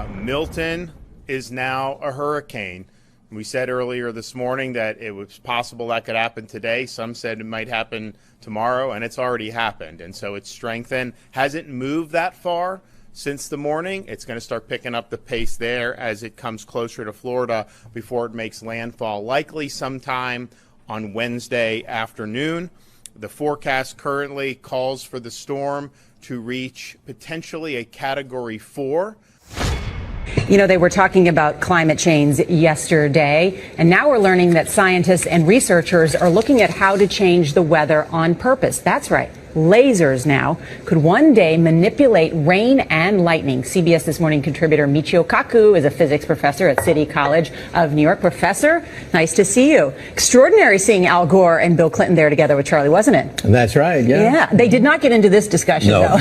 Milton is now a hurricane. We said earlier this morning that it was possible that could happen today. Some said it might happen tomorrow, and it's already happened. And so it's strengthened. Hasn't moved that far since the morning. It's going to start picking up the pace there as it comes closer to Florida before it makes landfall, likely sometime on Wednesday afternoon. The forecast currently calls for the storm to reach potentially a Category 4. You know, they were talking about climate change yesterday, and now we're learning that scientists and researchers are looking at how to change the weather on purpose. That's right. Lasers now could one day manipulate rain and lightning. CBS This Morning contributor Michio Kaku is a physics professor at City College of New York. Professor, nice to see you. Extraordinary seeing Al Gore and Bill Clinton there together with Charlie, wasn't it? That's right, yeah. Yeah, they did not get into this discussion, though.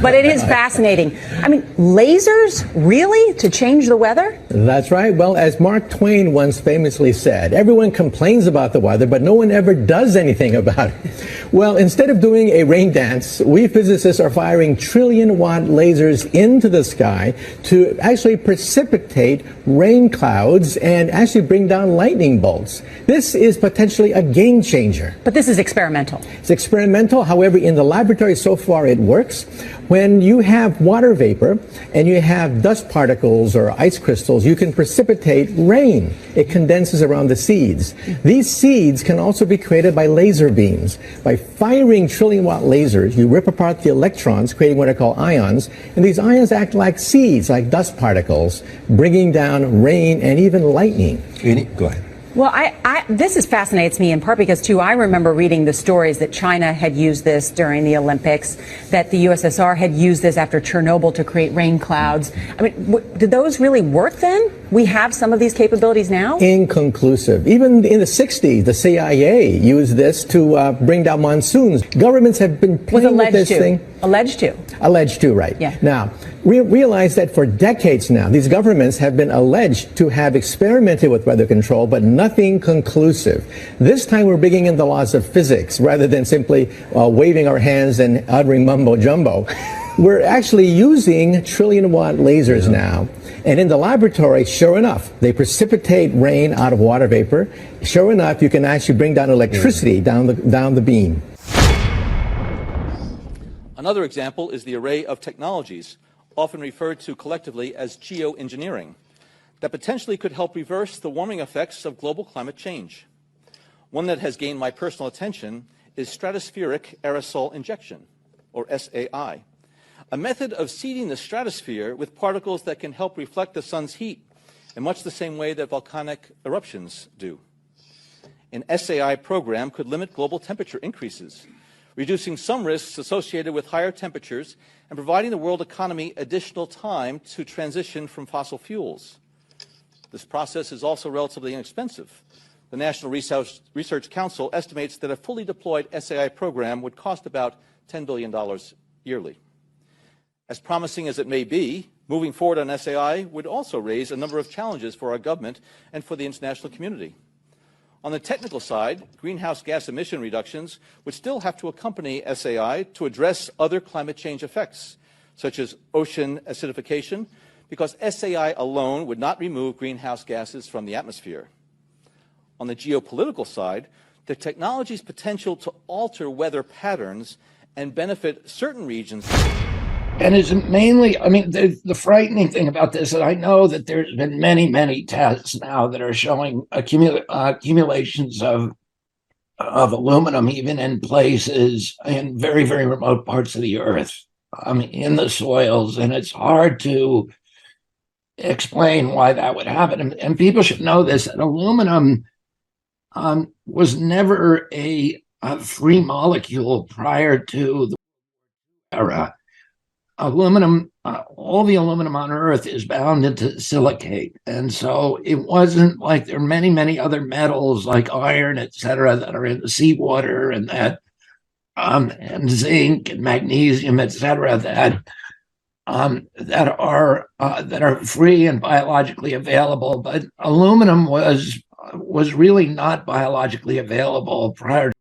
But it is fascinating. I mean, lasers, really, to change the weather? That's right. Well, as Mark Twain once famously said, everyone complains about the weather, but no one ever does anything about it. Well, instead of doing a rain dance, we physicists are firing trillion-watt lasers into the sky to actually precipitate rain clouds and actually bring down lightning bolts. This is potentially a game changer. But this is experimental. It's experimental. However, in the laboratory so far it works. When you have water vapor and you have dust particles or ice crystals, you can precipitate rain. It condenses around the seeds. These seeds can also be created by laser beams. By firing trillion-watt lasers, you rip apart the electrons, creating what are called ions, and these ions act like seeds, like dust particles, bringing down rain and even lightning. Go ahead. Well, this fascinates me in part because, too, I remember reading the stories that China had used this during the Olympics, that the USSR had used this after Chernobyl to create rain clouds. I mean, did those really work then? We have some of these capabilities now? Inconclusive. Even in the 60s, the CIA used this to bring down monsoons. Governments have been playing with this thing. Alleged to. Alleged to, right. Yeah. Now, we realize that for decades now, these governments have been alleged to have experimented with weather control, but nothing conclusive. This time we're bringing in the laws of physics rather than simply waving our hands and uttering mumbo jumbo. We're actually using trillion-watt lasers now. And in the laboratory, sure enough, they precipitate rain out of water vapor. Sure enough, you can actually bring down electricity down the beam. Another example is the array of technologies, often referred to collectively as geoengineering, that potentially could help reverse the warming effects of global climate change. One that has gained my personal attention is stratospheric aerosol injection, or SAI, a method of seeding the stratosphere with particles that can help reflect the sun's heat in much the same way that volcanic eruptions do. An SAI program could limit global temperature increases, reducing some risks associated with higher temperatures and providing the world economy additional time to transition from fossil fuels. This process is also relatively inexpensive. The National Research Council estimates that a fully deployed SAI program would cost about $10 billion yearly. As promising as it may be, moving forward on SAI would also raise a number of challenges for our government and for the international community. On the technical side, greenhouse gas emission reductions would still have to accompany SAI to address other climate change effects, such as ocean acidification, because SAI alone would not remove greenhouse gases from the atmosphere. On the geopolitical side, the technology's potential to alter weather patterns and benefit certain regions. And it's mainly, I mean, the frightening thing about this, and I know that there's been many tests now that are showing accumulations of aluminum, even in places in very remote parts of the earth, in the soils, and it's hard to explain why that would happen. And people should know this, that aluminum was never a free molecule prior to the era. Aluminum, all the aluminum on Earth is bound into silicate. And so it wasn't like there are many other metals like iron, et cetera, that are in the seawater and that and zinc and magnesium, et cetera, that are free and biologically available. But aluminum was really not biologically available prior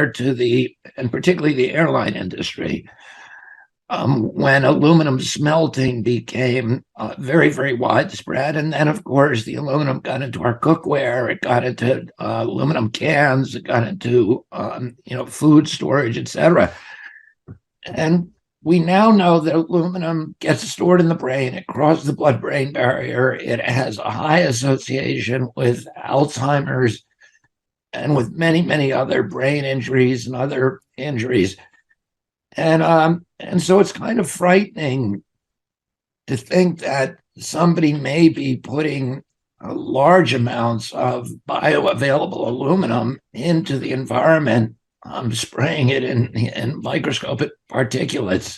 to and particularly the airline industry. when aluminum smelting became very, very widespread. And then, of course, the aluminum got into our cookware, it got into aluminum cans, it got into food storage, etc. And we now know that aluminum gets stored in the brain. It crosses the blood-brain barrier. It has a high association with Alzheimer's and with many, many other brain injuries and other injuries. And so it's kind of frightening to think that somebody may be putting large amounts of bioavailable aluminum into the environment, spraying it in microscopic particulates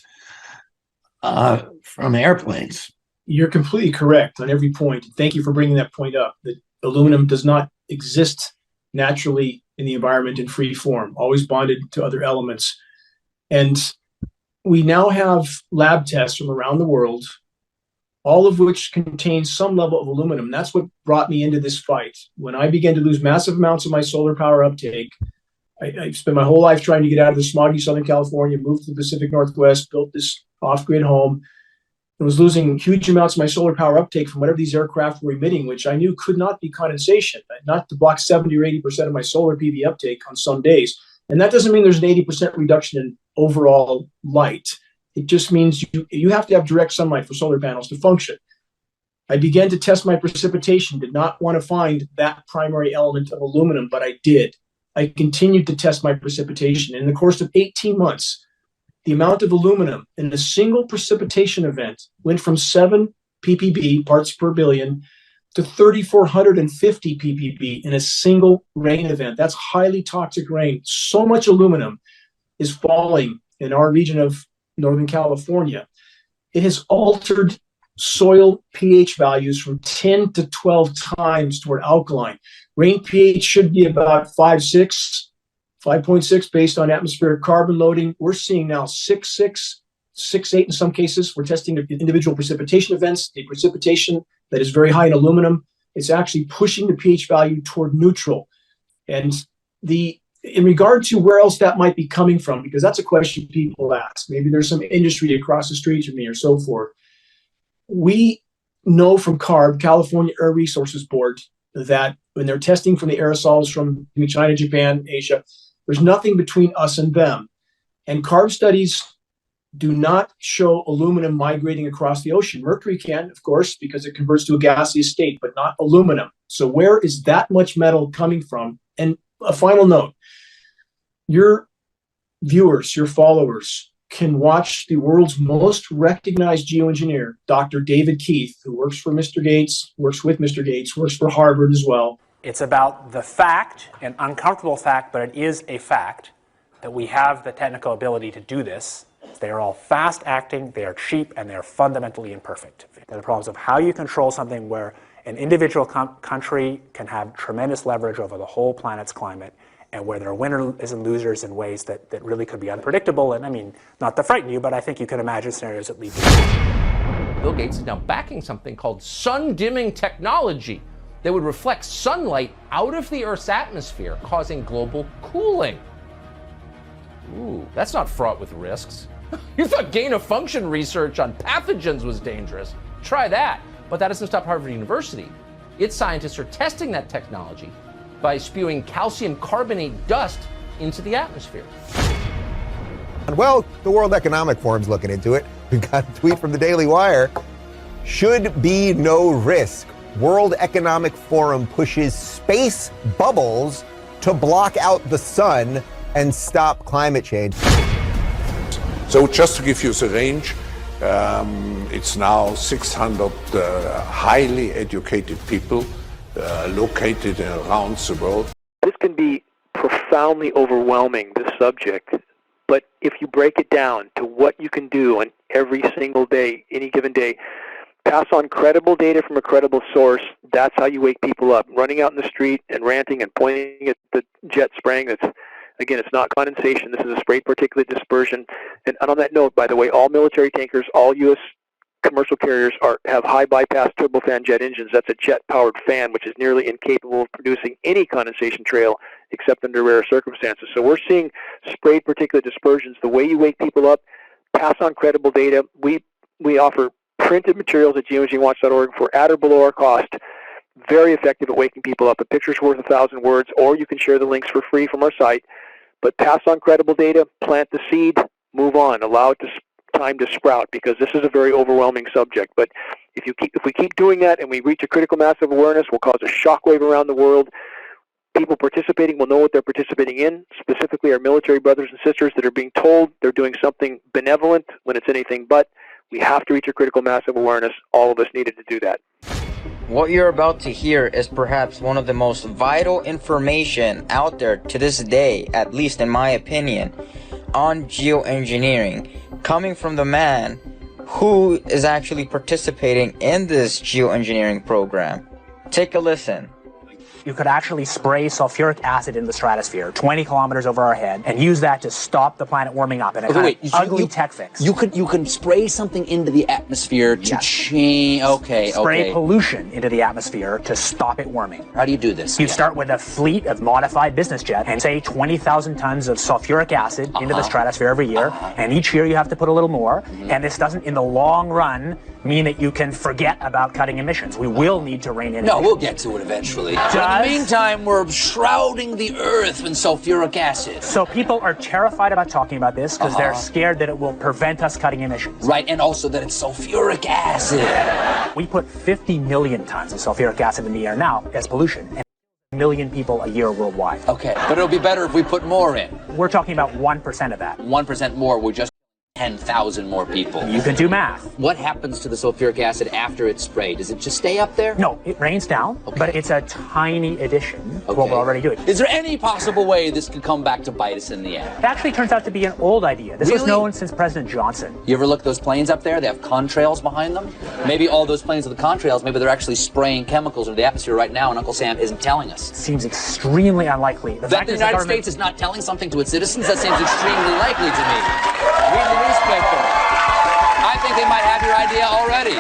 from airplanes. You're completely correct on every point. Thank you for bringing that point up, that aluminum does not exist naturally in the environment in free form, always bonded to other elements. And we now have lab tests from around the world, all of which contain some level of aluminum. That's what brought me into this fight. When I began to lose massive amounts of my solar power uptake, I spent my whole life trying to get out of the smoggy Southern California, moved to the Pacific Northwest, built this off-grid home, and was losing huge amounts of my solar power uptake from whatever these aircraft were emitting, which I knew could not be condensation, not to block 70 or 80% of my solar PV uptake on some days. And that doesn't mean there's an 80% reduction in overall light. It just means you have to have direct sunlight for solar panels to function. I began to test my precipitation, did not want to find that primary element of aluminum, but I did. I continued to test my precipitation. In the course of 18 months, the amount of aluminum in a single precipitation event went from 7 ppb, parts per billion, to 3,450 ppb in a single rain event. That's highly toxic rain. So much aluminum is falling in our region of Northern California. It has altered soil pH values from 10 to 12 times toward alkaline. Rain pH should be about 5.6 based on atmospheric carbon loading. We're seeing now 6.6, 6.8 in some cases. We're testing individual precipitation events. The precipitation that is very high in aluminum, it's actually pushing the pH value toward neutral. And in regard to where else that might be coming from, because that's a question people ask. Maybe there's some industry across the street from me or so forth. We know from CARB, California Air Resources Board, that when they're testing from the aerosols from China, Japan, Asia, there's nothing between us and them. And CARB studies do not show aluminum migrating across the ocean. Mercury can, of course, because it converts to a gaseous state, but not aluminum. So where is that much metal coming from? And a final note, your viewers, your followers can watch the world's most recognized geoengineer, Dr. David Keith, who works for Mr. Gates, works with Mr. Gates, works for Harvard as well. It's about the fact, an uncomfortable fact, but it is a fact, that we have the technical ability to do this. They are all fast acting, they are cheap, and they are fundamentally imperfect. There are problems of how you control something where an individual country can have tremendous leverage over the whole planet's climate, and where there are winners and losers in ways that really could be unpredictable. And I mean, not to frighten you, but I think you can imagine scenarios that lead to that. Bill Gates is now backing something called sun-dimming technology that would reflect sunlight out of the Earth's atmosphere, causing global cooling. Ooh, that's not fraught with risks. You thought gain-of-function research on pathogens was dangerous. Try that. But that doesn't stop Harvard University. Its scientists are testing that technology by spewing calcium carbonate dust into the atmosphere. Well, the World Economic Forum's looking into it. We've got a tweet from the Daily Wire. Should be no risk. World Economic Forum pushes space bubbles to block out the sun and stop climate change. So just to give you the range, it's now 600 highly educated people located around the world. This can be profoundly overwhelming, this subject, but if you break it down to what you can do on every single day, any given day, pass on credible data from a credible source, that's how you wake people up. Running out in the street and ranting and pointing at the jet spraying, again, it's not condensation. This is a sprayed particulate dispersion. And on that note, by the way, all military tankers, all U.S. commercial carriers have high bypass turbofan jet engines. That's a jet-powered fan, which is nearly incapable of producing any condensation trail except under rare circumstances. So we're seeing sprayed particulate dispersions. The way you wake people up, pass on credible data. We offer printed materials at geoengineeringwatch.org for at or below our cost. Very effective at waking people up. A picture's worth 1,000 words, or you can share the links for free from our site. But pass on credible data, plant the seed, move on, allow it time to sprout, because this is a very overwhelming subject. But if we keep doing that and we reach a critical mass of awareness, we'll cause a shockwave around the world. People participating will know what they're participating in, specifically our military brothers and sisters that are being told they're doing something benevolent when it's anything but. We have to reach a critical mass of awareness. All of us needed to do that. What you're about to hear is perhaps one of the most vital information out there to this day, at least in my opinion, on geoengineering, coming from the man who is actually participating in this geoengineering program. Take a listen. You could actually spray sulfuric acid in the stratosphere 20 kilometers over our head and use that to stop the planet warming up in a ugly tech fix. You can spray something into the atmosphere to change. Spray pollution into the atmosphere to stop it warming. How do you do this? You'd start with a fleet of modified business jets and say 20,000 tons of sulfuric acid into the stratosphere every year. And each year you have to put a little more. And this doesn't, in the long run, mean that you can forget about cutting emissions. We will need to rein in emissions. No, we'll get to it eventually. In the meantime, we're shrouding the earth in sulfuric acid. So people are terrified about talking about this because they're scared that it will prevent us cutting emissions. Right, and also that it's sulfuric acid. We put 50 million tons of sulfuric acid in the air now as pollution, and 1 million people a year worldwide. Okay, but it'll be better if we put more in. We're talking about 1% of that. 1% more, we're just 10,000 more people. You can do math. What happens to the sulfuric acid after it's sprayed? Does it just stay up there? No, it rains down, but it's a tiny addition to what we're already doing. Is there any possible way this could come back to bite us in the end? It actually turns out to be an old idea. This was known since President Johnson. You ever look at those planes up there? They have contrails behind them. Maybe all those planes with the contrails, maybe they're actually spraying chemicals into the atmosphere right now, and Uncle Sam isn't telling us. Seems extremely unlikely. That the United States is not telling something to its citizens? That seems extremely likely to me. Read the newspaper. I think they might have your idea already.